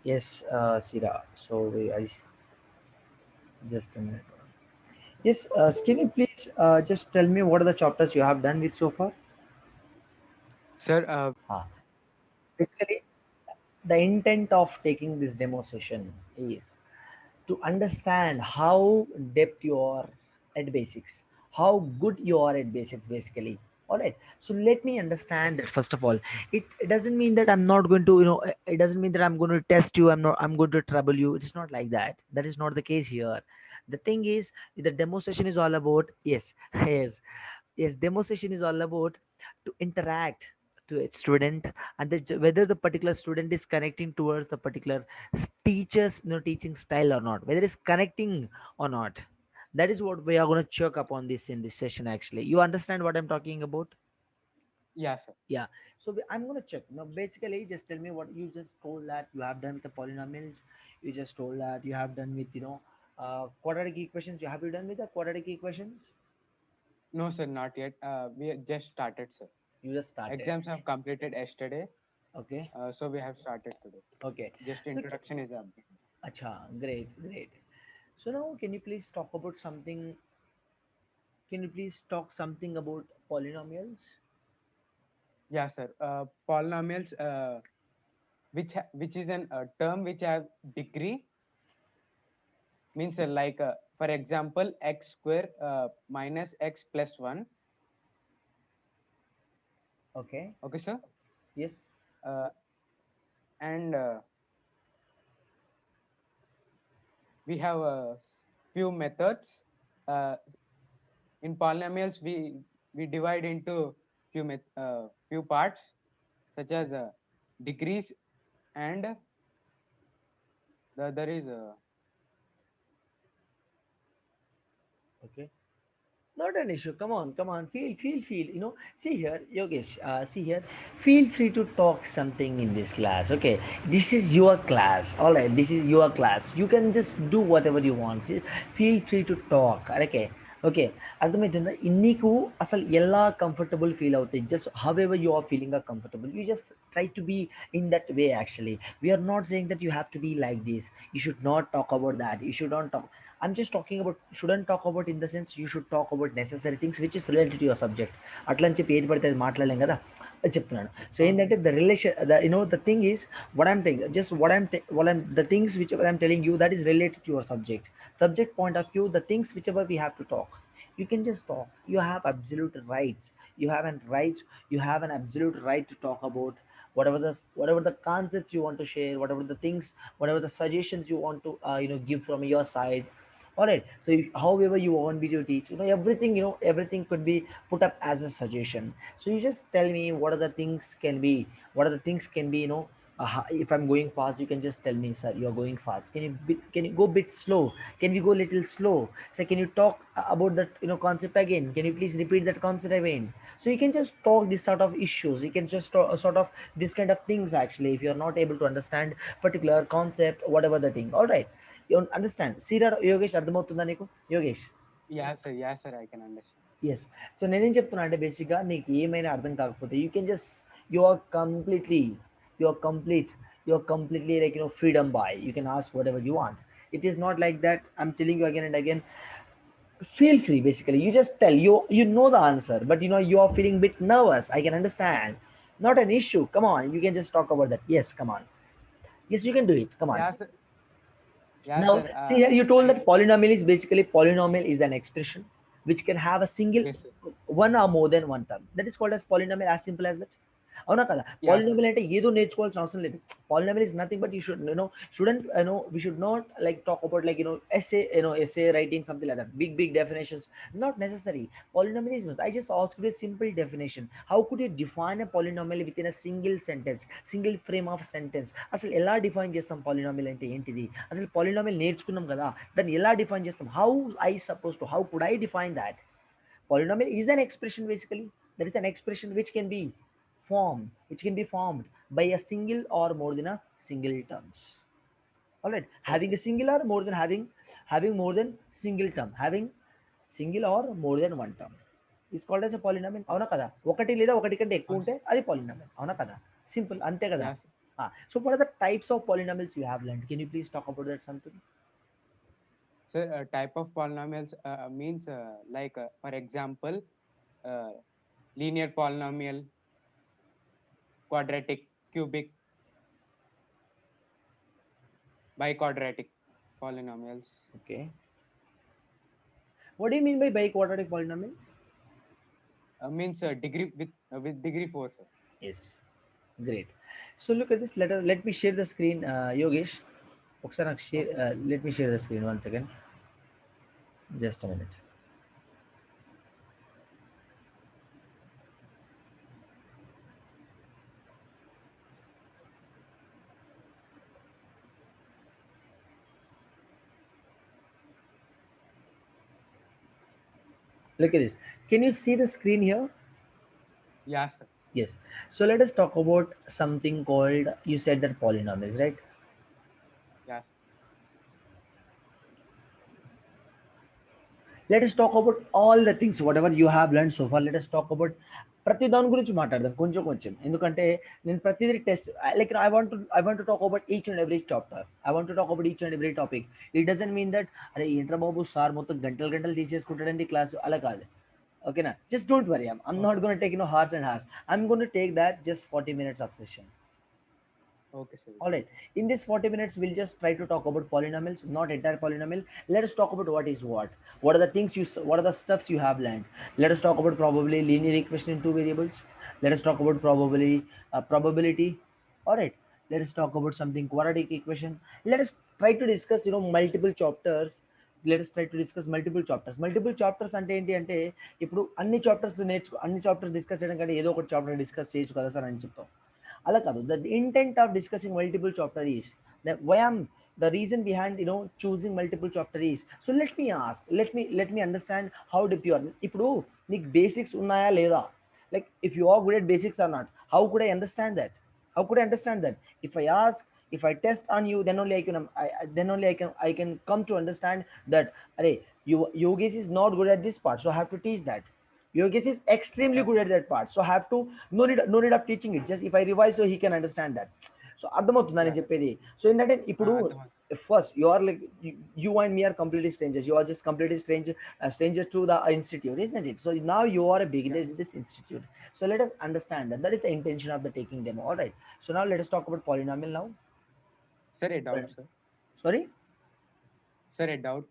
Yes, Sira. So I just a minute. Yes, can you please just tell me what are the chapters you have done with so far? Sir, Ah, basically, the intent of taking this demo session is to understand how depth you are at basics, how good you are at basics, basically. All right. So let me understand that first of all. It doesn't mean that I'm not going to, it doesn't mean that I'm going to test you. I'm going to trouble you. It's not like that. That is not the case here. The thing is, the demo session is all about, yes, yes, yes, demo session is all about to interact to a student, and whether the particular student is connecting towards a particular teacher's teaching style or not, whether it's connecting or not. That is what we are going to check upon this in this session. Actually, you understand what I'm talking about? yeah, sir. Yeah. So I'm going to check now. Basically, just tell me what you just told that you have done with the polynomials. You just told that you have done with quadratic equations. You have you done with the quadratic equations? No, sir, not yet. We just started, sir. You just started. Exams have completed yesterday, Okay. so we have started today. Okay. Just So, introduction is updated. acha, great, great. So now, can you please talk about something? Can you please talk something about polynomials? Yeah, sir. Polynomials, which is an term which have degree, means like for example x square minus x plus 1. Okay. Okay, sir. Yes. uh, and we have a few methods. uh, in polynomials we divide into few parts, such as degrees, and the there is Okay. Not an issue. Come on, come on. Feel. See here, Yogesh. See here. Feel free to talk something in this class. Okay, this is your class. All right, this is your class. You can just do whatever you want. Feel free to talk. Okay. Okay అర్థమవుతుందా నీకు అసలు ఎలా comfortable feel అవుతాయి just however you are feeling comfortable you just try to be in that way actually we are not saying that you have to be like this you should not talk about that you should not talk I'm just talking about shouldn't talk about in the sense you should talk about necessary things which is related to your subject. అట్లా అని చెప్పి ఏది పడితే అది మాట్లాడలేం కదా అది చెప్తున్నాను. So ఏంటంటే the relation the thing is what I'm telling just what I'm the things whichever I'm telling you that is related to your subject point of view, the things whichever we have to talk, you can just talk. You have absolute rights. You have an absolute right to talk about whatever the concepts you want to share, whatever the things, whatever the suggestions you want to give from your side. All right. So however you want me to teach, everything, everything could be put up as a suggestion. So you just tell me what are the things can be, what are the things can be, if I'm going fast, you can just tell me, sir, you're going fast. Can you go bit slow? Can we go little slow? So can you talk about that, concept again? Can you please repeat that concept again? So you can just talk this sort of issues. You can just talk, sort of this kind of things actually. If you're not able to understand particular concept, whatever the thing. All right. You understand? See that Yogesh అర్థమవుతుందా నీకు Yogesh? yeah, sir, I can understand. Yes. So నేనేం చెప్తున్నా అంటే బేసిక్గా నీకు ఏమైనా అర్థం కాకపోతే you can just you are completely you are complete you are completely like freedom boy you can ask whatever you want. It is not like that. I'm telling you again and again. Feel free. Basically, you just tell you know the answer, but you are feeling a bit nervous. I can understand. Not an issue. Come on, you can just talk about that. Yes, come on. Yes, you can do it. Come on. Yeah, sir. Yeah, Now, sir. see here, you told I that polynomial is basically polynomial is an expression which can have a single Yes, sir. one or more than one term. That is called as polynomial, as simple as that. అవునా కదా Yeah, sir. Polynomial అంటే ఏదో నేర్చుకోవాల్సిన అవసరం లేదు. Polynomial is nothing but you should shouldn't we should not like talk about like essay writing something like that big definitions, not necessary. Polynomial is not. I just asked you a simple definition. How could you define a polynomial within a single sentence, single frame of sentence? అసలు ఎలా define చేస్తాం polynomial అంటే ఏంటిది? అసలు polynomial నేర్చుకున్నాం కదా, దాన్ని ఎలా డిఫైన్ చేస్తాం? How I suppose to how could I define that? Polynomial is an expression basically. That is an expression which can be formed by a single or more than a single terms. All right, having Okay. a singular more than having more than single term, having single or more than one term is called as a polynomial. అవునా కదా? ఒకటి లేదా ఒకటి కంటే ఎక్కువ Yes. ఉంటే అది polynomial. అవునా కదా? సింపుల్ అంతే కదా? Yes. So what are the types of polynomials you have learned? Can you please talk about that something? So type of polynomials means like for example, uh, linear polynomial, quadratic, cubic, biquadratic polynomials. Okay. What do you mean by biquadratic polynomial? Means degree with degree 4, sir. Yes. Great. So look at this. Let me share the screen, Yogesh. ఒకసారి నాకు share, Okay, sir. let me share the screen 1 second. Just a minute. Look at this. Can you see the screen here? Yeah, sir. Yes. So let us talk about something called, you said that polynomials, right? Yeah, Let us talk about all the things whatever you have learned so far. Let us talk about ప్రతి దాని గురించి మాట్లాడదాం కొంచెం కొంచెం, ఎందుకంటే నేను ప్రతిదీ test like I want to talk about each and every chapter. I want to talk about each and every topic. It doesn't mean that అరే ఏంట్రా బాబు సార్ మొత్తం గంటలు గంటలు తీసేసుకుంటాడండి క్లాస్, అలా కాదు. ఓకేనా? Just don't worry, I'm okay. Not gonna take hours and hours. I'm gonna take that just 40 minutes of session. Okay, sir. All right. In this 40 minutes, we'll just try to talk about polynomials, not entire polynomial. Let us talk about what is what. What are the things what are the stuffs you have learned? Let us talk about probably linear equation in two variables. Let us talk about probably probability. All right. Let us talk about something quadratic equation. Let us try to discuss, multiple chapters. Let us try to discuss multiple chapters. Multiple chapters అంటే ఏంటి అంటే ఇప్పుడు అన్ని chapters discuss చేయడం కంటే ఏదో ఒక chapter discuss చేయొచ్చు కదా సార్ అని చెప్తాం. అలా కాదు. The intent of discussing multiple chapter is that why am the reason behind choosing multiple chapter is, so let me ask, let me understand how deep you are. ఇప్పుడు నీకు basics ఉన్నాయా లేదా? Like if you are good at basics or not, how could I understand that? How could I understand that? If I ask, if I test on you, then only then only I can come to understand that array Yogesh is not good at this part, so I have to teach that. Yogesh is extremely Yeah, good at that part, so I have to, no need of teaching it. Just if I revise, so he can understand that. So అర్థమవుతుందా yeah, నేను sir. చెప్పేది? So ఏంటంటే ఇప్పుడు అర్థమైంది. First you are like you and me are completely strangers. You are just completely strangers to the institute, isn't it? So now you are a Yeah. beginner in this institute. So let us understand that. That is the intention of the taking demo. All right. So now let us talk about polynomial now. Sir, a doubt, sir. Sorry. Sir, a doubt.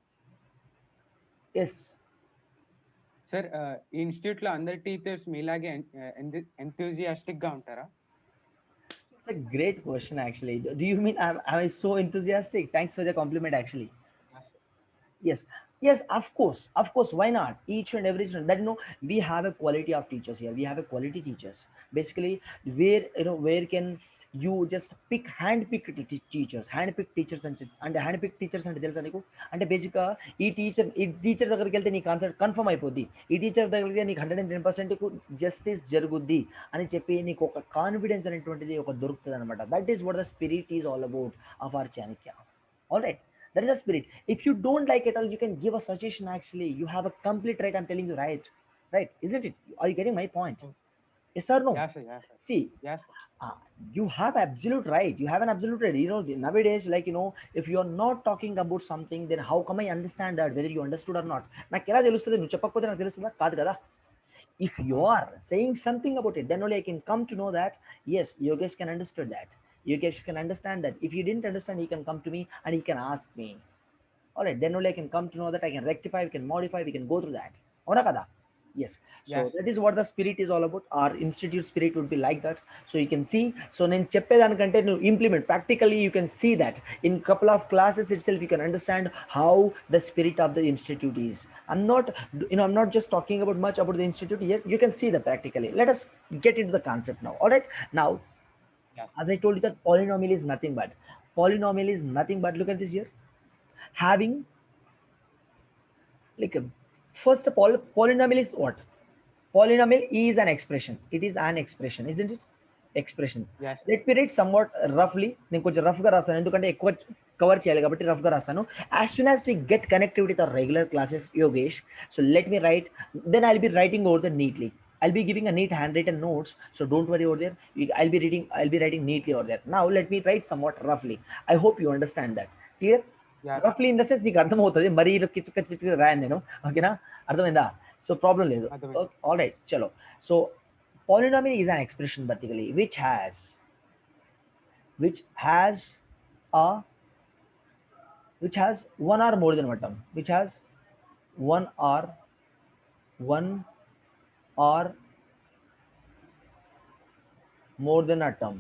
Yes. Sir ఈ institute లో అందరు teachers మీలాగే enthusiastic గా ఉంటారా? It's a great question actually. Do you mean am I so enthusiastic? Thanks for the compliment actually. Yeah, sir. Yes, yes, of course, why not? Each and every student that we have a quality of teachers here. We have a quality teachers. Basically, where can you just hand pick teachers and hand pick teachers అంటే తెలుసా నీకు? అంటే బేసిక్గా ఈ teacher దగ్గరికి వెళ్తే నీ concept confirm అయిపోద్ది. ఈ టీచర్ దగ్గరికి వెళ్తే నీకు 110% జస్టిస్ జరుగుద్ది అని చెప్పి నీకు ఒక కాన్ఫిడెన్స్ అనేటువంటిది ఒక దొరుకుతుంది అనమాట. That is what the spirit is all about of our Chanakya. All right. That is a spirit. If you don't like it all, you can give a suggestion actually. You have a complete right. I'm telling you, right? Right, isn't it? Are you getting my point? Oh, Yes or no? yeah, sir. Yeah, sir. See, Yeah, sir. uh, you have absolute right. You have an absolute right. Nowadays, like, if you're not talking about something, then how come I understand that whether you understood or not? నాకు ఎలా తెలుస్తుంది? నువ్వు చెప్పకపోతే నాకు తెలుస్తుందా? కాదు కదా. If you అవును are sir. saying something about it, then only I can come to know that yes, Yogesh can understood that. Yogesh can understand that. If you didn't understand, he can come to me and he can ask me. All right, then only I can come to know that I can rectify, we can modify, we can go through that. Avuna kada? Yes. So Yeah, that sir. is what the spirit is all about. Our institute spirit would be like that. So you can see. So నేను చెప్పేదానికంటే నువ్వు implement practically, you can see that in couple of classes itself you can understand how the spirit of the institute is. I'm not just talking about much about the institute here. You can see that practically. Let us get into the concept now. All right. Now, Yeah. as I told you that polynomial is nothing but look at this here. Having like first of all, polynomial is what? Polynomial is an expression. It is an expression, isn't it? Expression. Yeah, sir. Let me read somewhat roughly. నేను కొంచెం రఫ్గా రాస్తాను ఎందుకంటే ఎక్కువ cover చేయాలి కాబట్టి రఫ్గా రాస్తాను. As soon as we get connected with our regular classes, Yogesh, so let me write, then I'll be writing over the neatly. I'll be giving a neat handwritten notes, so don't worry over there. I'll be writing neatly over there. Now let me write somewhat roughly. I hope you understand that. Clear? Yeah. రఫ్లీ in the sense నీకు అర్థమవుతుంది, మరీ కిచ్ Kutch pitch రాయను నేను, ఓకేనా? అర్థమైందా? So problem లేదు. So అర్థమైంది. All right, చలో. So polynomial is an expression particularly which has a which has one or more than one term, which has one or more than a term.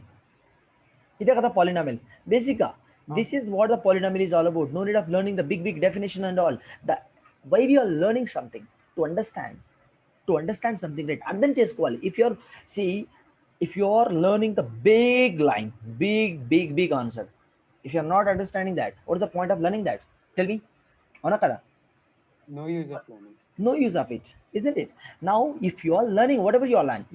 ఇదే కదా polynomial basic గా. This is what the polynomial is all about. No need of learning the big definition and all. The why we are learning something to understand something, right? అర్థం చేసుకోవాలి. If you're learning the big line, big answer, if you're not understanding that, what is the point of learning that? Tell me. అవునా కదా? No use of learning. No use of it, isn't it? Now if you are learning whatever you are learning,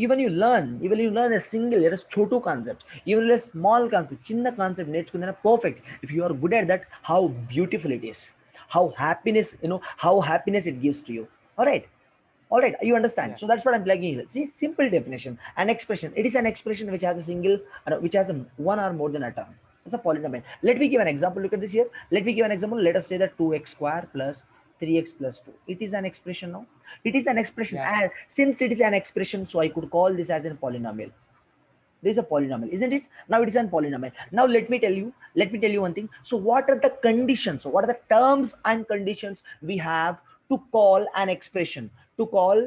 even you learn a single, let us chotu concept, even a small concept, chinna concept నేర్చుకున్నా perfect. If you are good at that, how beautiful it is, how happiness it gives to you. All right, you understand? Yeah. So that's what I'm plugging here. See, simple definition. An expression, it is an expression which has a single, which has a one or more than a term. It's a polynomial. Let me give an example. Look at this here. Let me give an example. Let us say that 2x square plus 3x plus 2. It is an expression now. It is an expression. Yeah. And since it is an expression, so I could call this as a polynomial. This is a polynomial, isn't it? Now it is a polynomial. Now let me tell you one thing. So what are the conditions? What are the terms and conditions we have to call an expression, to call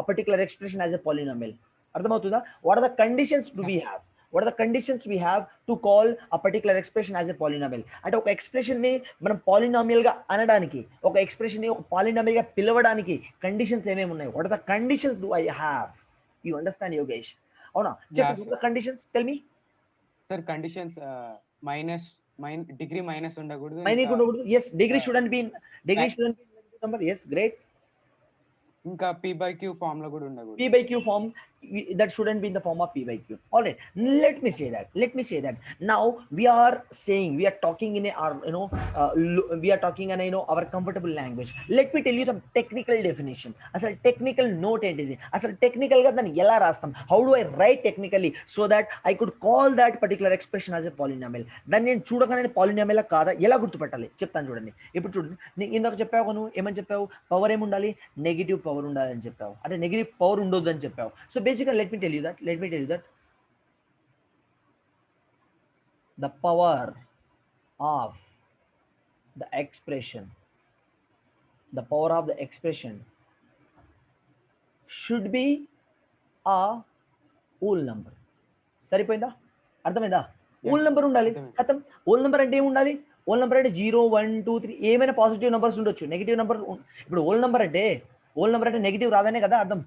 a particular expression as a polynomial? అర్థమవుతుందా? What are the conditions do we have? What are the conditions we have to call a particular expression as a polynomial? అంటే ఒక expression ని మనం polynomial గా అనడానికి, ఒక expression ని ఒక పాలినామియల్ గా పిలవడానికి కండిషన్స్ ఏమేమి ఉన్నాయి? What are the conditions do I have? You understand, Yogesh? అవునా? చెప్పండి. What are the conditions? Tell me. Sir conditions degree minus ఉండకూడదు. మైనస్ ఉండకూడదు. Yes, degree shouldn't be number. Yes, great. ఇంకా p/q ఫామ్ లో కూడా ఉండకూడదు. p/q form, that shouldn't be in the form of p/q. All right, let me say that now we are talking in we are talking in our comfortable language. Let me tell you the technical definition. అసలు technical note ఏంటిది? అసలు technical గా దాన్ని ఎలా రాస్తాం? How do I write technically so that I could call that particular expression as a polynomial? దాన్ని నేను చూడగానే పాలినామియల్ కాదా ఎలా గుర్తుపట్టాలి చెప్తాను చూడండి. ఇప్పుడు చూడండి, ఇందాక చెప్పావు, నువ్వు ఏమని చెప్పావు? పవర్ ఏముండాలి? నెగిటివ్ పవర్ ఉండాలని చెప్పావు. అంటే నెగిటివ్ పవర్ ఉండొద్దు అని చెప్పావు. సో బేసిక్గా let me tell you that the power of the expression should be a whole number. సరిపోయిందా? అర్థమైందా? హోల్ నెంబర్ ఉండాలి. కథం. హోల్ నెంబర్ అంటే ఏముండాలి? హోల్ నెంబర్ అంటే 0 1 2 3 ఏమైనా పాజిటివ్ నెంబర్స్ ఉండొచ్చు, నెగిటివ్ నెంబర్. ఇప్పుడు హోల్ నెంబర్ అంటే నెగిటివ్ రాదనే కదా అర్థం,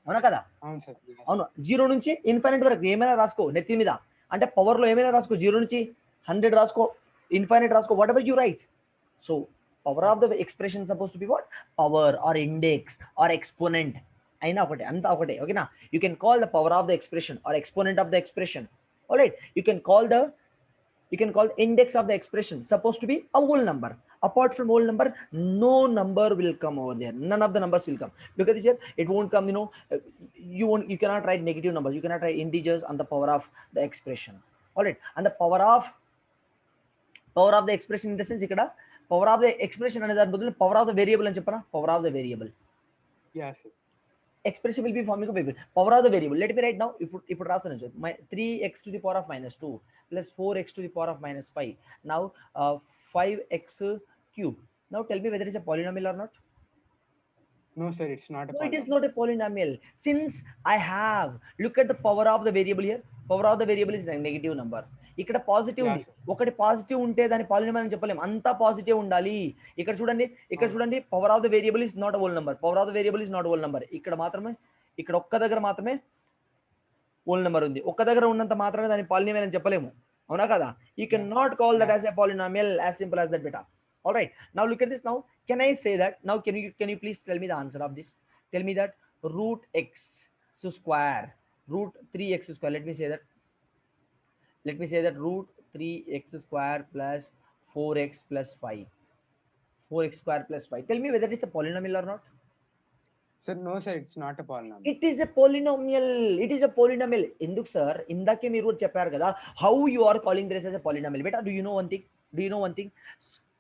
అవునా కదా? అవును సార్. అవును. 0 నుంచి ఇన్ఫైనైట్ వరకు ఏమైనా రాసుకో నెత్తి మీద. అంటే పవర్ లో ఏమైనా రాసుకో, 0 నుంచి 100 రాసుకో, ఇన్ఫైనైట్ రాసుకో, whatever you write. So power of the expression suppose to be what? Power or index or exponent అయినా ఒకటే, అంతా ఒకటే, ఓకేనా? You can call the power of the expression or exponent of the expression. Alright, you can call the index of the expression supposed to be a whole number. Apart from whole number, no number will come over there. None of the numbers will come, because here it won't come, you cannot write negative numbers, you cannot write integers on the power of the expression. All right, and the power of the expression in the sense ikkada power of the expression ane dani bodu power of the variable ani cheppana. Power of the variable, yes sir. expression will be forming a variable. Power of the variable, let me write now. If it రాసాను, my 3x to the power of minus 2 plus 4x to the power of minus 5, now 5x cube. Now tell me whether it is a polynomial or not. No sir, it's not a No, it is polynomial. not a polynomial. Since I have, look at the power of the variable here. Power of the variable is a negative number. ఇక్కడ positive ఉంది. ఒకటి positive ఉంటే దాని polynomial అని చెప్పలేము, అంతా positive ఉండాలి. ఇక్కడ చూడండి power of the variable is not whole number. Power of the variable is not whole number. ఇక్కడ ఒక్క దగ్గర మాత్రమే హోల్ నెంబర్ ఉంది. ఒక్క దగ్గర ఉన్నంత మాత్రమే దాని పాలినామియల్ అని చెప్పలేము, అవునా కదా? You can not call that as a polynomial, as simple as that beta. All right, now look at this. Now can I say that, now can you please tell me the answer of this? Tell me that root x square, root 3x square, let me say that root 3x square plus 4x plus 5, 4x square plus 5, tell me whether it's a polynomial or not. Sir, no, sir, it's not a polynomial. It is a polynomial. It is a polynomial. ఎందుకు sir? ఇందాకే మీరు కూడా చెప్పారు కదా, how you are calling this as a polynomial. బేటా, do you know one thing? Do you know one thing?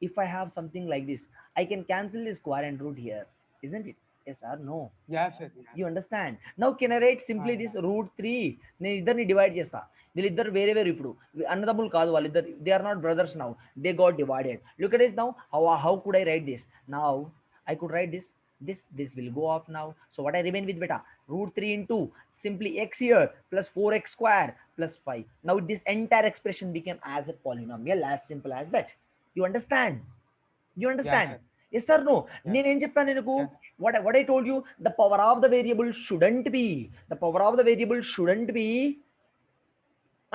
If I have something like this, I can cancel this square and root here, isn't it? Yes or no? Yeah, sir. Yeah. You understand? Now can I write simply this root 3? నేను ఇద్దరిని divide చేస్తా. వీళ్ళిద్దరు వేరే వేరు. ఇప్పుడు అన్నదమ్ములు కాదు వాళ్ళిద్దరు. They are not brothers now. They got divided. Look at this now. How could I write this? Now I could write this will go off now. So what I remain with, beta? Root 3 into simply x here plus 4x square plus 5. Now this entire expression became as a polynomial, as simple as that. You understand? You understand? sir. Yes or no? నేనేం చెప్పాను నీకు? What I told you, the power of the variable shouldn't be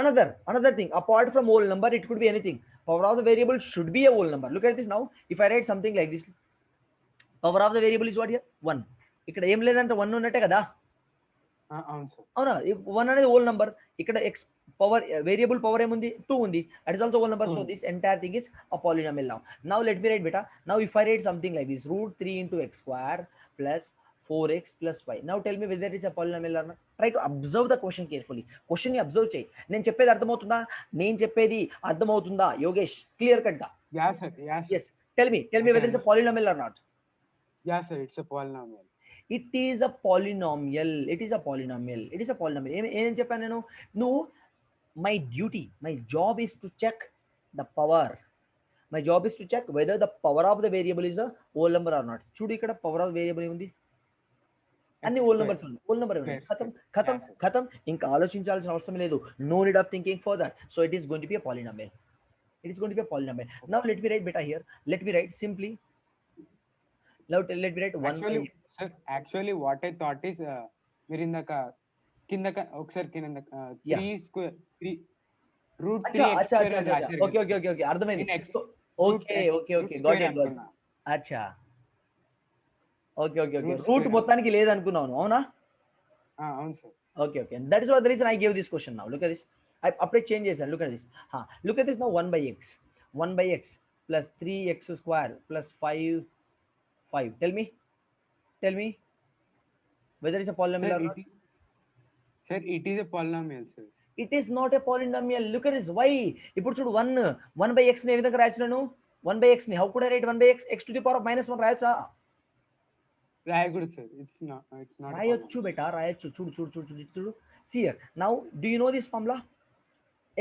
another thing apart from whole number. It could be anything. Power of the variable should be a whole number. Look at this now. If I write something like this, power of the variable is what here? 1. ఇక్కడ ఏం లేదంటే 1 ఉన్నట్టే కదా. అవును sir. అవునా? 1 అనేది whole number. ఇక్కడ x power variable power ఏముంది? 2 ఉంది. That is also whole number. So this entire thing is a polynomial now. Now let me write, beta. Now if I write something like this, root 3 into x square plus 4x plus 5. Now tell me whether it is a polynomial or not. Try to observe the question carefully. Question ని observe చేయి. నేను చెప్పేది అర్థమవుతుందా? నేను చెప్పేది అర్థమవుతుందా Yogesh? Clear cut గా. Yeah, sir. Yeah, sir. Yes. Tell me whether it's a polynomial or not. Yeah, sir, it's a polynomial. It is a polynomial. ఏం చెప్పాను నేను? నువ్వు my duty, my job is to check the power. My job is to check whether the power of the variable is a whole number or not. చూడు ఇక్కడ power of variable ఉంది, అన్ని whole numbers ఉన్నాయి. Whole number ఖతం. ఇంకా ఆలోచించాల్సిన అవసరం లేదు. No need of thinking for that. So it is going to be a polynomial. Now let me write, beta, here. Let me write simply. Now let me write 1 Actually, sir, actually what I thought is మీరు ఇందాక కింద ఒకసారి కింద 3 square 3 root 3 x square. Okay అర్థమైంది. Okay got it. అచ్చా okay root మొత్తానికి లేదనుకున్నాను, అవునా? అవును sir. Okay that is what the reason I give this question. Now look at this. I అప్పుడే చేంజ్ చేశాను. Look at this now. 1 by x plus 3x square plus 5. Tell me whether it's a polynomial or not. Sir, it is a polynomial, sir. It is not a polynomial. Look at this. Why? ఇప్పుడు చూడు 1 by x ని ఏ విధంగా రాయొచ్చును? 1 by x ని how could I write 1 by x to the power of -1 రాయొచ్చా? రాయకూడదు sir. it's not రాయొచ్చు బేటా, రాయొచ్చు. చూడు. See here. Now do you know this formula?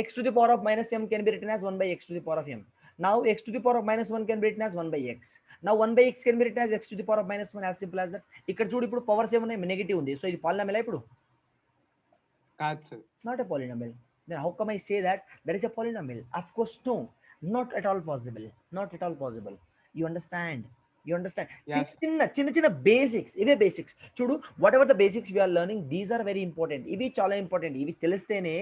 X to the power of -m can be written as 1 by x to the power of m. Now x to the power of -1 can be written as 1 by x. Now 1 by x can be written as x to the power of -1, as simple as that. ఇక్కడ చూడు, ఇప్పుడు powers ఏమున్నాయి? Negative ఉంది. So ఇది polynomial ఇప్పుడు కాదు sir. not a polynomial. Then how come I say that there is a polynomial? Of course no, not at all possible. You understand? Yes. చిన్న basics, ఇవే బేసిక్స్. చూడు, whatever the basics we are learning, these are very important. ఇవి చాలా important. ఇవి తెలిస్తేనే,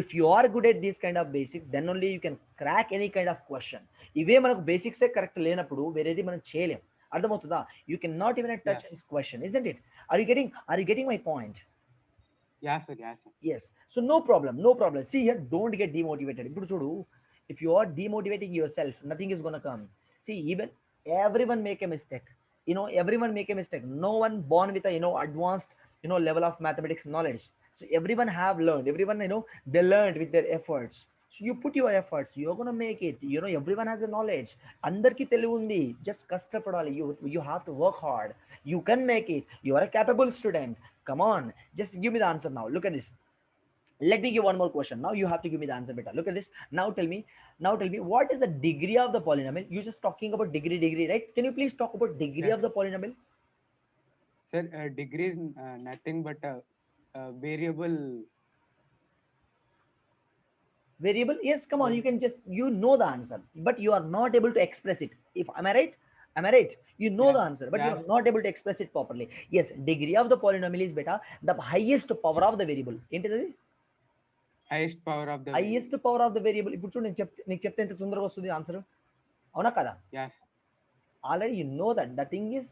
if you are good at these kind of basics, then only you can crack any kind of question. ఇవే మనకు బేసిక్సే correct లేనప్పుడు వేరేది మనం చేయలేం. అర్థమవుతుందా? You can not even touch this question, isn't it? Are you getting my point? Yeah, sir. Yes. So no problem. See here, don't get demotivated. ఇప్పుడు చూడు, if you are demotivating yourself, nothing is gonna come. See, even everyone make a mistake. No one born with a advanced level of mathematics knowledge. So everyone have learned. Everyone they learned with their efforts. So you put your efforts, you're gonna make it. Everyone has a knowledge. Andarki తెలివి ఉంది. Just కష్టపడాలి. You have to work hard. You can make it. You are a capable student. Come on, just give me the answer now. Look at this. Let me give one more question. Now you have to give me the answer, beta. Look at this. Now tell me, what is the degree of the polynomial? You just talking about degree, right? Can you please talk about degree of the polynomial? Sir, degree is nothing but a variable. Yes, come on. You can just the answer, but you are not able to express it. Am I right? You know the answer, but you are not able to express it properly. Yes, degree of the polynomial is beta the highest power of the variable. ఏంటిది? highest power of the variable. ఇప్పుడు చూడు, నీకు చెప్తే ఎంత తొందరగా వస్తుంది answer, అవునా కదా? Yes. Already you know that the thing is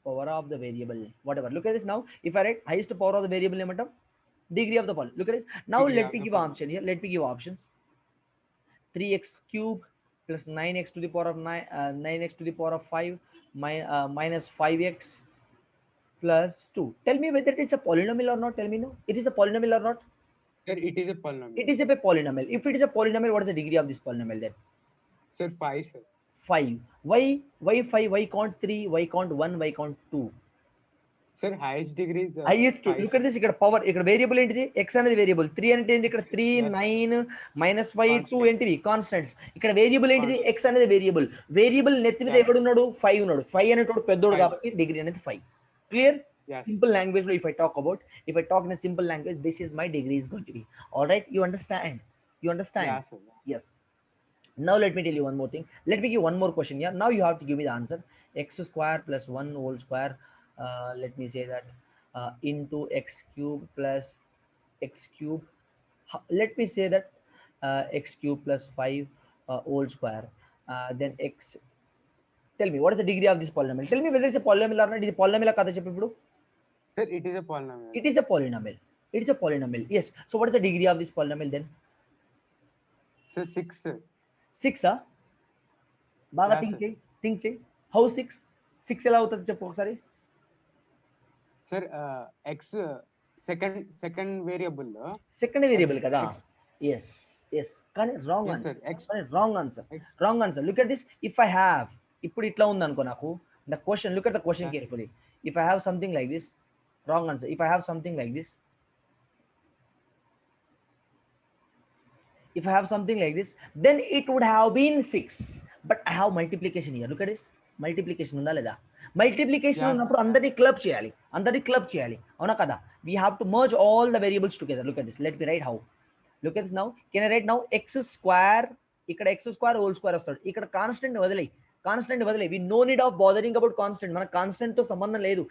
power of the variable, whatever. Look at this now. If I write highest power of the variable ఏమంటాం? Degree of the polynomial. Look at this. Now let me give option here. Let me give options. 3x cube plus 9x to the power of 9x to the power of 5 minus 5x plus 2. Tell me whether it is a polynomial or not. Tell me, no, it is a polynomial or not. Sir, it is a polynomial. It is a polynomial. If it is a polynomial, what is the degree of this polynomial then? Sir, 5, sir. 5. Why 5? Why can't 3? Why can't 1? Why can't 2? Sir, highest degree is Highest 2. 5, Look sir. at this. ఇక్కడ power, ఇక్కడ variable ఏంటిది? x అనేది variable. 3 అంటే ఏంటి? ఇక్కడ 3, Yes, 9, -5, 2 constant. ఏంటివి? Constants. ఇక్కడ variable ఏంటిది? Constant. x అనేది వేరియబుల్. వేరియబుల్ నెత్తి మీద Yeah. ఎవడున్నాడు? 5 ఉన్నాడు. 5 అనేటోడు పెద్దోడు 5. కాబట్టి డిగ్రీ అనేది 5. క్లియర్? Yes. Simple language లో if I talk in a simple language, this is my degree is going to be. All right, you understand? You understand? Yeah, sir. Yes. Now let me tell you one more thing. Let me give one more question here. Now you have to give me the answer. X square plus 1 whole square. Let me say that into x cube plus x cube. Let me say that x cube plus 5 whole square. Then x. Tell me what is the degree of this polynomial? Tell me whether it's a polynomial or not. Is a polynomial kada cheppu ippudu? Sir, it is a polynomial. It is a polynomial. It is a polynomial. Yes. So what is the degree of this polynomial then? Sir, 6, sir. 6 ah? బాగా Yeah, think sir. చేయి, think చేయి. How 6? 6 ఎలా అవుతుంది చెప్పు ఒకసారి. Sir, x second variable. Second variable X- కదా. X- yes yes కానీ wrong Yes, answer. sir. X. కానీ wrong answer. X. Wrong answer. Look at this. If I have, ఇప్పుడు ఇట్లా ఉంది అనుకో నాకు, the question, look at the question Yeah. Carefully. If I have something like this, wrong answer. If I have something like this, if I have something like this, then it would have been 6. But I have multiplication here. Look at this. Multiplication ఉందా లేదా? Multiplication Yes. ఉన్నప్పుడు అందరినీ club చేయాలి, అందరినీ club చేయాలి, అవునా కదా? We have to merge all the variables together. Look at this. Let me write how. Look at this now. Can I write now x square? ఇక్కడ x square whole square వస్తాడు. ఇక్కడ constant వదిలేయి, constant వదిలేయి. We no need of bothering about constant. మన constant తో సంబంధం లేదు.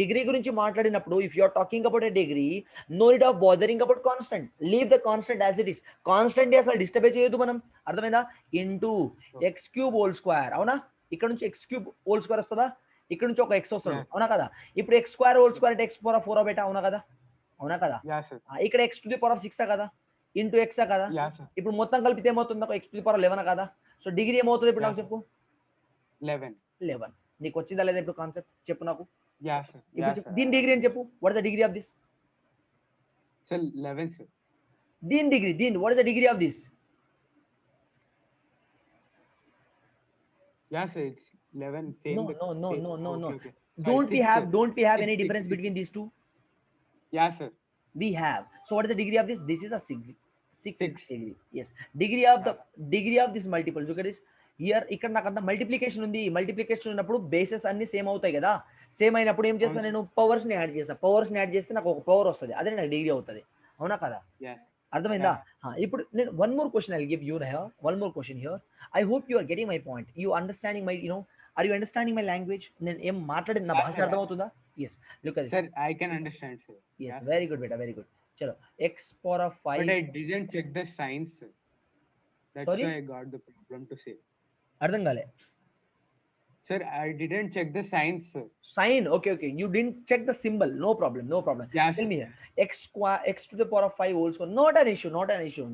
Degree గురించి మాట్లాడినప్పుడు, if you are talking about a degree, no need of bothering about constant. Leave the constant as it is. Constant అసలు disturb చేయొద్దు మనం. అర్థమైందా? Into x cube whole square. అవునా? ఇక్కడ నుంచి ఎక్స్ క్యూబ్ హోల్ స్క్వేర్ వస్తుందా? ఇక్కడ నుంచి ఒక ఎక్స్ వస్తాడు, Yeah. అవునా కదా? ఇప్పుడు ఎక్స్ స్క్వేర్ హోల్ స్క్వేర్ అంటే ఎక్స్ పవర్ ఆఫ్ 4 బెటా, అవునా కదా? అవునా కదా? Yeah, sir. ఇక్కడ X to the power of 6 కదా, ఇంటూ ఎక్స్ కదా. Yeah, sir. ఇప్పుడు మొత్తం కలిపితే ఏమవుతుంది? ఎక్స్ టు ది పవర్ 11 కదా. సో డిగ్రీ ఏమవుతుంది ఇప్పుడు? నాకు Yeah. చెప్పు. 11. 11. నీకు వచ్చిందా లేదా ఇప్పుడు కాన్సెప్ట్? చెప్పు నాకు. Yeah, sir. ఇప్పుడు Yeah, చెప్పు. sir. దీని డిగ్రీ అని చెప్పు. What is the degree of this? Sir, 11, sir. దీని degree, what is the degree of this? Yeah, sir. It's 11. Same. No, with- no, no, same. no, no, no. Okay. Sorry, Don't we 6, have sir. any Six, difference six. between these two? Yeah, sir. We have. So what is the degree of this? This is a 6. 6 is Six. degree. Yes. Degree of this multiple. Look at this. Here ఇక్కడ నాకు అంత multiplication ఉంది. Multiplication ఉన్నప్పుడు bases అన్ని same అవుతాయి కదా. Same అయినప్పుడు ఏం చేస్తాను నేను? పవర్స్ ని యాడ్ చేస్తాను. పవర్స్ ని యాడ్ చేస్తే నాకు ఒక పవర్ వస్తుంది. అదే నాకు డిగ్రీ అవుతుంది. అవునా కదా? Yeah. అర్థమైందా? ఇప్పుడు నేను one more question I give you here. One more question here. I hope you are getting my point. You understanding my are you understanding my language? నేను ఏం మాట్లాడిన నా భాష అర్థమవుతుందా? Yes. Look at this. Sir, I can understand, sir. Yes, Yeah. very good beta, very good. Chalo, x power of 5. But I didn't check the signs, sir. That's Sorry? why I got the problem to say. అర్థం కాలే. Sir, I didn't check the signs, sir. Sign. Okay. You didn't check the symbol. No problem. Yeah, Tell sir. me here. x to the power of 5 whole square. Not an issue.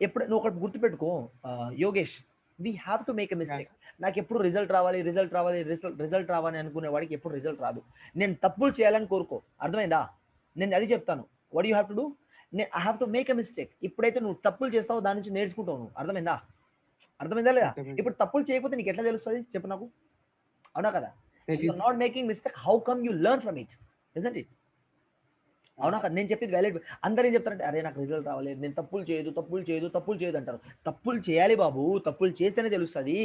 ఎప్పుడు నువ్వు ఒకటి గుర్తుపెట్టుకో Yogesh, we have to make a mistake. నాకు ఎప్పుడు result రావాలి అనుకునే వాడికి ఎప్పుడు రిజల్ట్ రాదు. నేను తప్పులు చేయాలని కోరుకో. అర్థమైందా? నేను అది చెప్తాను. What you have to do? I have to make a mistake. ఇప్పుడైతే నువ్వు తప్పులు చేస్తావో దాని నుంచి నేర్చుకుంటావు నువ్వు. అర్థమైందా లేదా? ఇప్పుడు తప్పులు చేయకపోతే నీకు ఎట్లా తెలుస్తుంది చెప్పు నాకు? అవునా కదా? If you are not making mistake, how come you learn from it? Isn't it? అవునా కదా? నేను చెప్పేది వ్యాలిడ్. అందరూ ఏం చెప్తారంటే, అరే నాకు రిజల్ట్ రావాలి, నేను తప్పులు చేయదు అంటారు. తప్పులు చేయాలి బాబు. తప్పులు చేస్తేనే తెలుస్తుంది.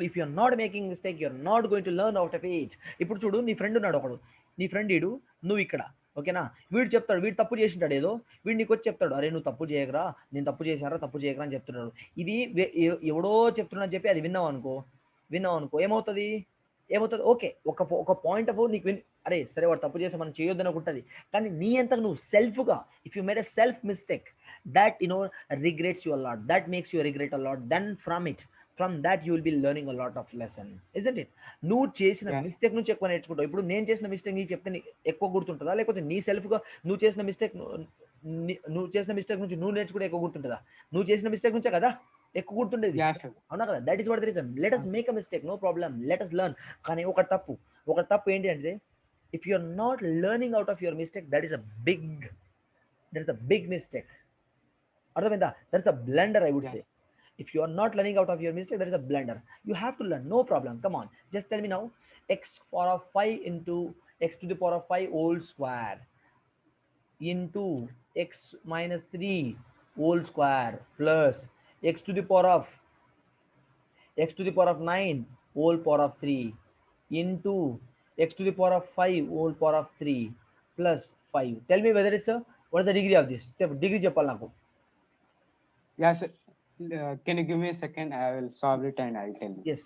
If you are not making mistake, you are not going to learn out of it. ఇప్పుడు చూడు, నీ ఫ్రెండ్ ఉన్నాడు ఒకడు. నీ ఫ్రెండ్ ఈడు, నువ్వు ఇక్కడ, ఓకేనా? వీడు చెప్తాడు, వీడు తప్పు చేసింటాడు ఏదో. వీడు నీకు వచ్చి చెప్తాడు, అరే నువ్వు తప్పు చేయకరా, నేను తప్పు చేయకరా అని చెప్తున్నాడు. ఇది ఎవడో చెప్తున్నా చెప్పి అది విన్నావు అనుకో ఏమవుతుంది? ఓకే, ఒక పాయింట్ ఆఫ్ నీకు అరే సరే వాడు తప్పు చేస్తే మనం చేయొద్దని ఉంటుంది. కానీ నీ అంతకు నువ్వు సెల్ఫ్గా, if you made a self mistake, that regrets you a lot, that makes you regret a lot. Then from that you will be learning a lot of lesson, isn't it? నువ్వు చేసిన మిస్టేక్ నుంచి ఎక్కువ నేర్చుకుంటావు. ఇప్పుడు నేను చేసిన mistake నీకు చెప్తే ఎక్కువ గుర్తుంటుందా? లేకపోతే నీ సెల్ఫ్గా నువ్వు చేసిన మిస్టేక్ నుంచి నువ్వు నేర్చుకుంటే ఎక్కువ గుర్తుంటుందా? నువ్వు చేసిన మిస్టేక్ నుంచే కదా. ఎక్కువ గుర్తుండేది. Yeah, sir. అవునా కదా? That is what the reason. Let us make a mistake, no problem, let us learn. కానీ ఒక తప్పు ఏంటి అంటే, if you are not learning out of your mistake, that is a big mistake. అర్థమైందా? That is a blunder, I would Yes. Say. If you are not learning out of your mistake, that is a blunder. You have to learn, no problem. Come on, just tell me now. X power of 5 into x to the power of 5 whole square into x minus 3 whole square plus x to the power of 9 whole power of 3 into x to the power of 5 whole power of 3 plus 5. Tell me whether it's a, what is the degree of this? Degree చెప్పాలి నాకు. Yeah, sir. Can you give me a second? I will solve it and I'll tell you. Yes.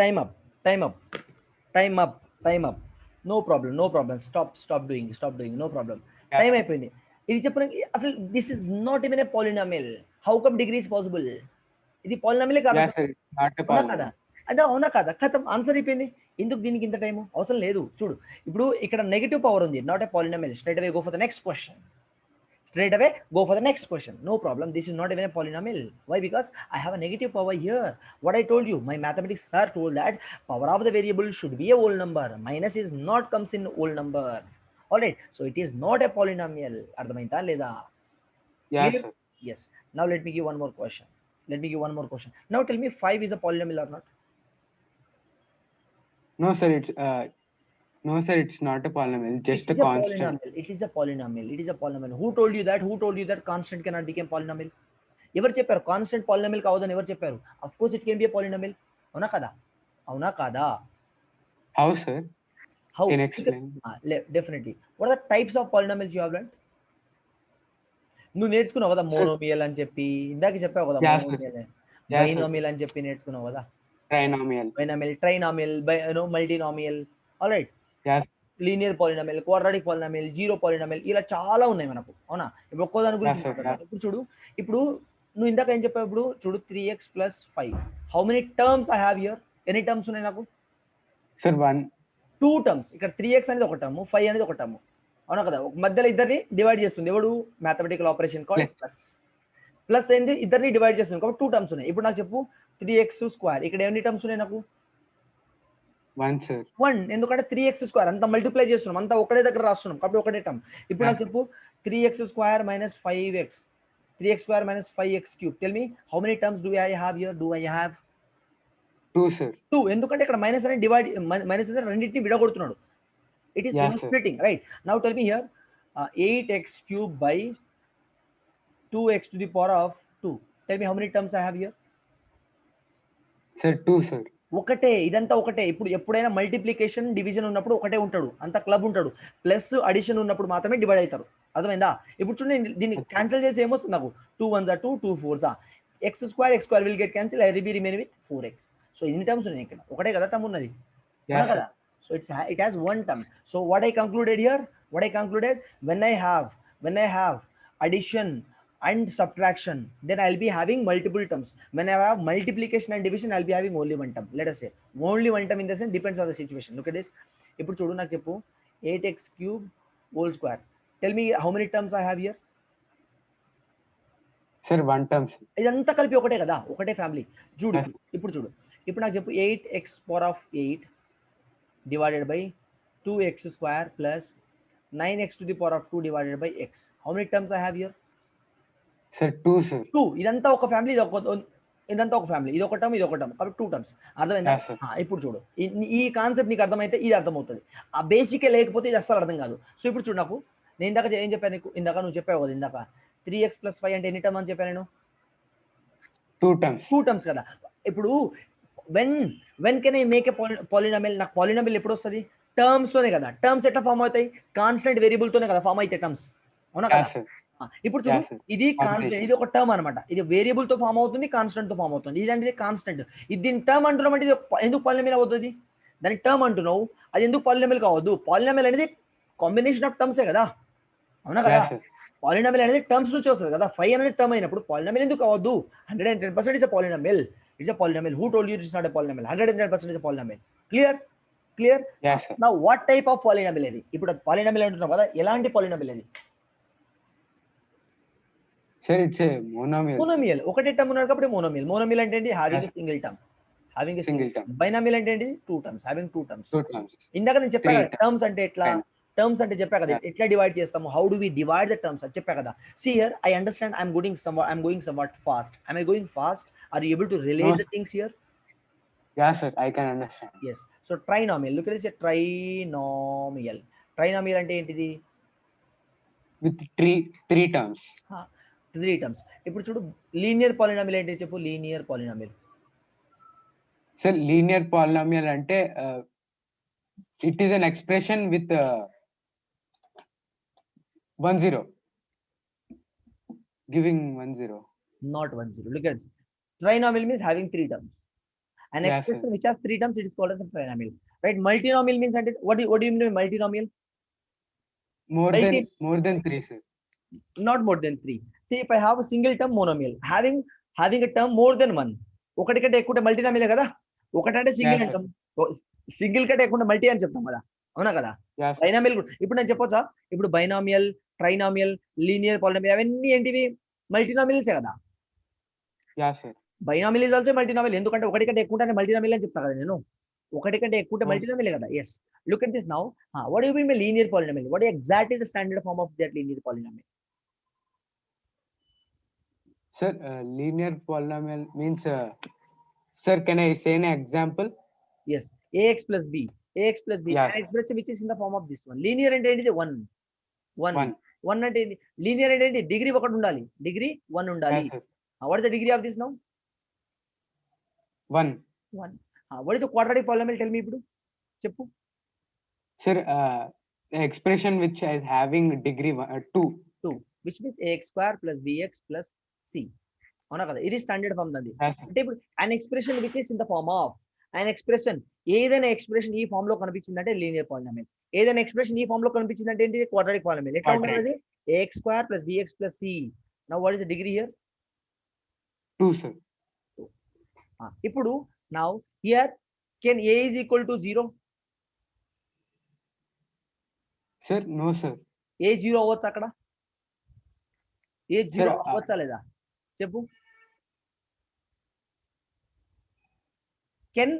Time up. No problem. Stop doing. No problem. Yeah, Time sir. అయిపోయింది. ఇది చెప్పడానికి అసలు this is not even a polynomial. How come degree is possible? ఇది పాలినామిలే కాదు Yeah, అసలు. sir. Not a అవునా కదా? polynomial. అవునా కదా? ఖతం, ఆన్సర్ అయిపోయింది. ఎందుకు దీనికి ఇంత టైము? అవసరం లేదు. చూడు, ఇప్పుడు ఇక్కడ నెగటివ్ పవర్ ఉంది, not a polynomial. Straight away go for the next question. No problem. This is not even a polynomial. Why? Because I have a negative power here. What I told you, my mathematics sir told that power of the variable should be a whole number. Minus is not comes in whole number. All right. So it is not a polynomial. అర్థమైందా లేదా? Yeah, Clear? sir. Yes. Now let me give one more question. Now tell me 5 is a polynomial or not? No, sir. It's not a polynomial. Just It a is a constant. polynomial. It is a polynomial. Who told you that constant cannot become polynomial? ఎవరు చెప్పారు constant polynomial కావద్దని? ఎవరు చెప్పారు? Of course it can be a polynomial. అవునా కాదా? How, sir? How? Can you explain? Definitely. What are the types of polynomials you have learned? నువ్వు నేర్చుకున్నావు కదా, Sir. మోనోమియల్ అని చెప్పి ఇందాక చెప్పావు కదా, Yeah, sir. Monomial, Yeah, sir. Binomial అని చెప్పి నేర్చుకున్నావు కదా, Trinomial. Binomial, trinomial, multinomial. Alright. Yeah. Linear polynomial, quadratic polynomial, zero polynomial, ఇలా చాలా ఉన్నాయి మనకు. అవునా? ఇప్పుడు ఒక్కో దాని గురించి Yeah, sir. మాట్లాడదాం. ఇప్పుడు చూడు, ఇప్పుడు నువ్వు ఇందాక ఏం చెప్పావు? ఇప్పుడు చూడు, 3x plus 5. How many terms I have here? ఎన్ని టర్మ్స్ ఉన్నాయి నాకు? Sir, 1. 2 టర్మ్స్. ఇక్కడ 3x అనేది ఒక టర్మ్, 5 అనేది ఒక టర్మ్. అవునా కదా? మధ్యలో ఇద్దరిని డివైడ్ చేస్తుంది ఎవడు? Mathematical operation called plus. Plus ఏంది? ఇద్దరిని డివైడ్ చేస్తుంది కాబట్టి 2 టర్మ్స్ ఉన్నాయి. ఇప్పుడు నాకు చెప్పు, 3x స్క్వేర్, ఇక్కడ ఎన్ని టర్మ్స్ ఉన్నాయి నాకు? 1, sir. 1. ఎందుకంటే 3x స్క్వేర్ అంతా మల్టిప్లై చేస్తున్నాం, అంతా ఒకటే దగ్గర రాస్తున్నాం కాబట్టి ఒకటే టర్మ్. ఇప్పుడు నాకు చెప్పు, 3x square minus 5x, 3x square minus 5x cube. Tell me how many terms do I have here? 2, sir. 2. ఎందుకంటే ఇక్కడ మైనస్ అనేది మైనస్ అనేది రెండింటిని విడగొడుతున్నాడు. It is splitting, right? Now tell me here 8x cube by 2x to the power of 2. Tell me how many terms I have here? Sir, 2, sir. ఒకటే, ఇదంతా ఒకటే. ఇప్పుడు ఎప్పుడైనా మల్టిప్లికేషన్ డివిజన్ ఉన్నప్పుడు ఒకటే ఉంటాడు, అంత క్లబ్ ఉంటాడు. ప్లస్ అడిషన్ ఉన్నప్పుడు మాత్రమే డివైడ్ అవుతారు. అర్థమైందా? ఇప్పుడు చూడండి, దీన్ని క్యాన్సిల్ చేసి ఏమొస్తుంది నాకు? 2 1s are 2, 2 4s are x square will get cancelled. I will remain with 4x. So ఇన్ని టర్మ్స్ ఉన్నాయి ఇక్కడ, ఒకటే కదా టర్మ్ ఉన్నది, అవునా కదా? So it has one term. So what I concluded here, when I have addition and subtraction, then I'll be having multiple terms. When I have multiplication and division, I'll be having only one term. Let us say only one term, in the sense depends on the situation. Look at this. ఇప్పుడు చూడు, నాకు చెప్పు 8x cube whole square. Tell me how many terms I have here? Sir, 1 term. ఇదంతా కలిపి ఒకటే కదా, ఒకటే family. చూడు, ఇప్పుడు చూడు, ఇప్పుడు నాకు చెప్పు 8x power of 8 divided by 2x square plus 9x to the power of 2 divided by x. How many terms I have here? Sir, 2, sir. 2. ఇదంతా ఒక ఫ్యామిలీ, ఇదంతా ఒక ఫ్యామిలీ, ఇది ఒక టర్మ్, ఇది ఒక టర్మ్, కాబట్టి 2 టర్మ్స్. అర్థమైందా? ఇప్పుడు చూడు, ఈ కాన్సెప్ట్ నీకు అర్థమైతే ఇది అర్థమవుతుంది. ఆ బేసికే లేకపోతే ఇది అస్సలు అర్థం కాదు. సో ఇప్పుడు చూడు, నాకు నేను ఇందాక ఏం చెప్పాను నీకు? ఇందాక నువ్వు చెప్పావు కదా, ఇందాక 3x plus 5 అంటే ఎన్ని టర్మ్ అని చెప్పాను నేను? 2 terms. 2 టర్మ్స్ కదా. ఇప్పుడు when can I make a polynomial? నాకు పాలినామిల్ ఎప్పుడు వస్తుంది? టర్మ్స్ తోనే కదా. టర్మ్స్ ఎట్లా ఫామ్ అవుతాయి? కాన్స్టెంట్ వేరియబుల్ తోనే కదా ఫామ్ అవుతాయి టర్మ్స్, అవునా కదా? ఇప్పుడు చూడు, ఇది కాన్స్టెంట్, ఇది ఒక టర్మ్ అనమాట. ఇది వేరియబుల్ తో ఫామ్ అవుతుంది, కాన్స్టెంట్ తో ఫామ్ అవుతుంది. ఇదంటే కాన్స్టెంట్, ఇది దీని టర్మ్ అంటున్నాం అంటే ఎందుకు పాలినామిల్ అవుతుంది? దానికి టర్మ్ అంటున్నావు, అది ఎందుకు పాలినామిల్ కావద్దు? పాలినామిల్ అనేది కాంబినేషన్ ఆఫ్ టర్మ్సే కదా, అవునా కదా? పాలినామిల్ అనేది టర్మ్స్ నుంచి వస్తుంది కదా. 5 అనేది టర్మ్ అయినప్పుడు పాలినామిల్ ఎందుకు అవ్వద్దు? 110% is a polynomial. It's a polynomial. Who told you it's not a polynomial? 110% is a polynomial. Clear. Yes, sir. Now what type of polynomial ఇది? ఇప్పుడు పాలినామిల్ అంటున్నాం కదా, ఎలాంటి పాలినామిల్ ఇది? Sir, it's a monomial. sir. Monomial. ఒకటే term ఉన్నాడు కాబట్టి monomial. మోనోమిల్ అంటే ఏంటి? Having Yes. A single term. Having a Single single term. Term. Binomial అంటే ఏంటి? 2 టర్మ్స్. Having 2 terms. 2 terms. ఇందాక నేను చెప్పా 3 కదా terms. టర్మ్స్ అంటే ఎట్లా, Kind. టర్మ్స్ అంటే చెప్పా కదా Yeah. ఎట్లా డివైడ్ చేస్తాము, how do we divide the terms అది చెప్పా కదా. See here I understand I'm going somewhat fast. I'm I going fast? Are you able to relate No. The things here? Yeah, sir, I can understand. yes. So trinomial, look at this, a trinomial. Trinomial అంటే ఏంటిది? With three terms. 3 terms. ఇప్పుడు చూడు linear polynomial ఏంటి చెప్పు? Linear polynomial. Sir, linear polynomial ante it is an expression with 1 0 giving 1 0. Not 1 0. Look at this. Trinomial means having 3 terms. An Yes, expression sir. which has 3 terms, it is called as a trinomial. Right? Multinomial means what do you mean by multinomial? More Multi- than 3, sir. Not more than 3. See, if I have a single term monomial, having a term more than 1, ఒకటి కంటే ఎక్కువ మల్టీనామిల్ కదా. ఒకటంటే single Yes, sir. అంటాం, single కంటే ఎక్కువ multi అని చెప్తాం కదా, అవునా కదా. Yes, sir. బైనామియల్ ఇప్పుడు నేను చెప్పొచ్చా? ఇప్పుడు బైనామియల్, ట్రైనామియల్, లీనియర్ పాలినామిల్ అవన్నీ ఏంటివి? మల్టీనామిల్సే కదా. Yeah, sir. Binomial is also multinomial. ఎందుకంటే ఒకటి కంటే ఎక్కువ ఉంటే మల్టీనామిల్ అని చెప్తా కదా నేను. ఒకటి కంటే ఎక్కువ ఉంటే Yes. మల్టీనామిల్ కదా. Yes. Look at this now. What you mean by linear polynomial? What exactly the standard form of that linear polynomial? Sir, linear polynomial means sir, can I say an example? Yes, ax plus b, Yes, an sir. expression which is in the form of this one. Linear అంటే ఏంటిది? 1 1. 1 అంటే ఏంటి? Linear అంటే ఏంటి? Degree 1 ఉండాలి, degree 1 ఉండాలి. Yes, sir. What is the degree of this now? 1. What is the quadratic polynomial? Tell me ఇప్పుడు చెప్పు. Sir, expression which is having degree 2. Which means ax square plus bx plus c, అవునా కదా. ఇది standard form దండి. Yes, sir. అంటే ఇప్పుడు an expression which is in the form of, an expression ఏదైనా expression ఈ form లో కనిపించిందంటే లీనియర్ పాలినామిల్. ఏదైనా expression ఈ ఫామ్ లో కనిపించిందంటే ఏంటి? Quadratic polynomial. ఎట్లా ఉండాలి? ax square plus bx plus c. Now what is the degree here? 2, sir. ఇప్పుడు now here can a is equal to 0? Sir, no, sir. ఏ 0 అవ్వచ్చు అక్కడ? ఏ 0 Sir, అవ్వచ్చా లేదా చెప్పు. కెన్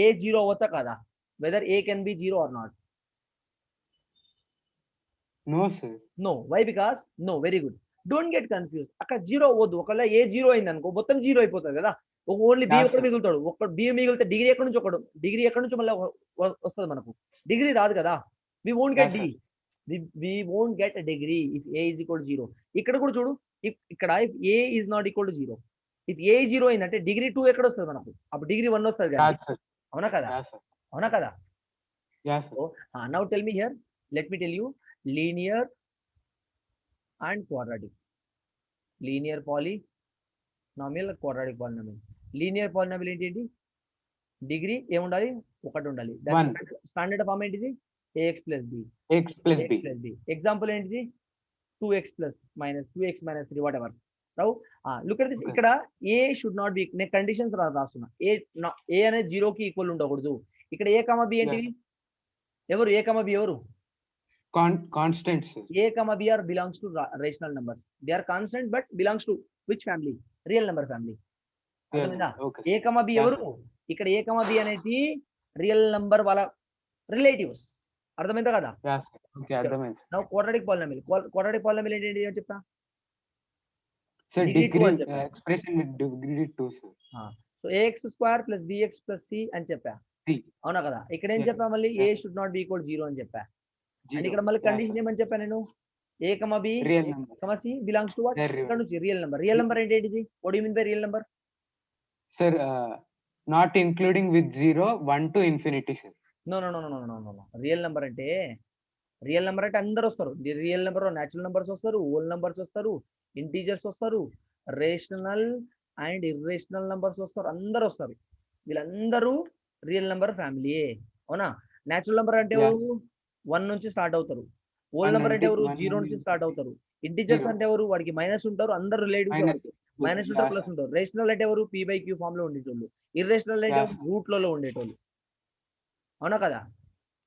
ఏ 0 అవ్వచ్చా కదా? Whether a can be 0 or not? No, sir. No. Why? Because no. Very good. Don't get confuse. అక్కడ 0 అవ్వద్దు. ఒకవేళ ఏ 0 అయింది అనుకో మొత్తం 0 అయిపోతుంది కదా. ఓన్లీ బి Yes, ఒకటి sir. మిగులుతాడు. ఒక బి మిగిలితే డిగ్రీ ఎక్కడి నుంచి డిగ్రీ ఎక్కడి నుంచి మళ్ళీ వస్తుంది మనకు? డిగ్రీ రాదు కదా. వి వోంట్ గెట్ Yes, డి. sir. We won't get degree if A is equal to 0. ఇక్కడ కూడా చూడు, ఇక్కడ if A is not equal to 0, if A 0 అయిందంటే డిగ్రీ 2 ఎక్కడ వస్తుంది మనకు? అప్పుడు డిగ్రీ 1 వస్తుంది కదా, Yes, sir. అవునా కదా. Yes, sir. అవునా కదా. Yes, sir. So now tell me here, let me tell you linear and quadratic. Linear polynomial, quadratic polynomial. Linear polynomial ఏంటి? డిగ్రీ ఏముండాలి? 1 ఉండాలి. One. స్టాండర్డ్ ఫామ్ ఏంటిది? ax plus b. X plus b. Example ఏంటిది? 2x plus minus 2x minus 3 what ever. Now look at this. Okay. ఇక్కడ ఏ should not be, నేను conditions రాస్తున్నా. ఏ అనేది 0 కి ఈక్వల్ ఉండకూడదు. ఇక్కడ ఏ కమ బి ఏంటివి? ఎవరు ఏ కమ బి? ఎవరు? Constants, sir. A comma b are belongs to rational numbers. They are constant but belongs to which family? Real number family. Real అర్థమైందా? number. Okay, A sir. comma b Yes, ఎవరు? ఇక్కడ A comma b అనేది real number వాళ్ళ relatives. అర్థమైందా కదా. Yes, sir. Okay, అర్థమైంది, sir. Now quadratic polynomial. Quadratic polynomial ఏంటి అని చెప్తా? Sir, Degree 2 degree అని చెప్పా. expression with degree 2, sir. So ax square plus bx plus c అని చెప్పా, 3. అవునా కదా. ఇక్కడ ఏం Yes, చెప్పా మళ్ళీ? yes. a should not be equal 0 అని చెప్పా. అండ్ 0. ఇక్కడ మళ్ళీ Yes, కండిషన్ sir. ఏమని చెప్పా నేను? a comma b Real numbers. comma c belongs to what? They're real. ఇక్కడ నుంచి రియల్ నెంబర్. రియల్ నెంబర్ అంటే ఏంటిది? What do you mean by real number? Sir, not including with 0, 1 to infinity, sir. No no no no no no no. Real number అంటే అందరు వస్తారు. Real number natural numbers వస్తారు, whole numbers వస్తారు, integers వస్తారు, rational and irrational numbers వస్తారు, అందరు వస్తారు. వీళ్ళందరూ రియల్ నెంబర్ ఫ్యామిలీయే, అవునా. న్యాచురల్ నెంబర్ అంటే Yeah. 1 నుంచి స్టార్ట్ అవుతారు. హోల్ నెంబర్ అంటే ఎవరు? 190 జీరో నుంచి స్టార్ట్ అవుతారు. Integers Zero. అంటే ఎవరు? వాడికి మైనస్ ఉంటారు, అందరు రిలేటివ్స్ Minus. వాడికి. మైనస్ ఉంటారు, Yeah, ప్లస్ sir. ఉంటారు. రేషనల్ అంటే ఎవరు? పీ బై క్యూ ఫామ్ లో ఉండేటోళ్ళు. ఇర్రేషనల్ అంటే Yeah, ఎవరు? sir. రూట్లలో ఉండేటోళ్ళు. అవునా కదా?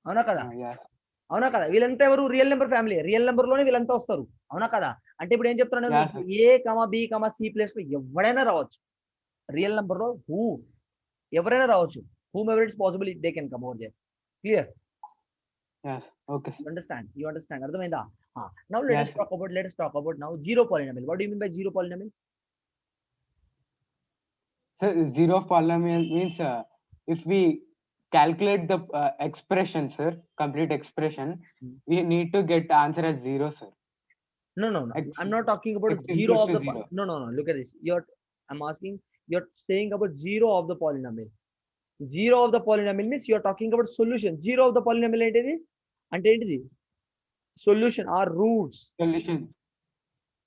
అవునా కదా? Yeah, sir. అవునా కదా? వీళ్ళంతా ఎవరు? Real number family. Real number లోనే వీళ్ళంతా వస్తారు. అవునా కదా? అంటే ఇప్పుడు ఏం చెప్తున్నాను? Yeah, sir. A comma b comma c place లో ఎవడైనా రావచ్చు. రియల్ నెంబర్ లో ఎవరైనా రావచ్చు. Whomever it's possible they can come over there. Clear? Yes. Okay, sir. You understand? అర్థమైందా? Now Yes, sir. let us talk about now zero polynomial. What do you mean by zero polynomial? So zero polynomial means if we calculate the expression, sir, complete expression, we need to get answer as zero, sir. No. X, I'm not talking about X zero equals of to the zero. no. Look at this. I'm asking. You're saying about zero of the polynomial. Zero of the polynomial means you're talking about solution. Zero of the polynomial ఏంటిది? అంటే ఏంటిది? Solution or roots. Solution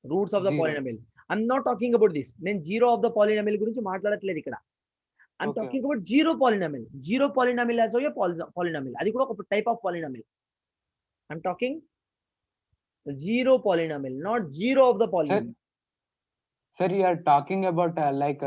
Roots of the zero. polynomial. I'm not talking about this. నేను zero of the polynomial గురించి మాట్లాడట్లేదు ఇక్కడ. I'm Okay. talking about zero polynomial. Zero polynomial as a polynomial. అది కూడా ఒక type of polynomial. I'm talking zero polynomial, not zero of the polynomial. Sir, you are talking about like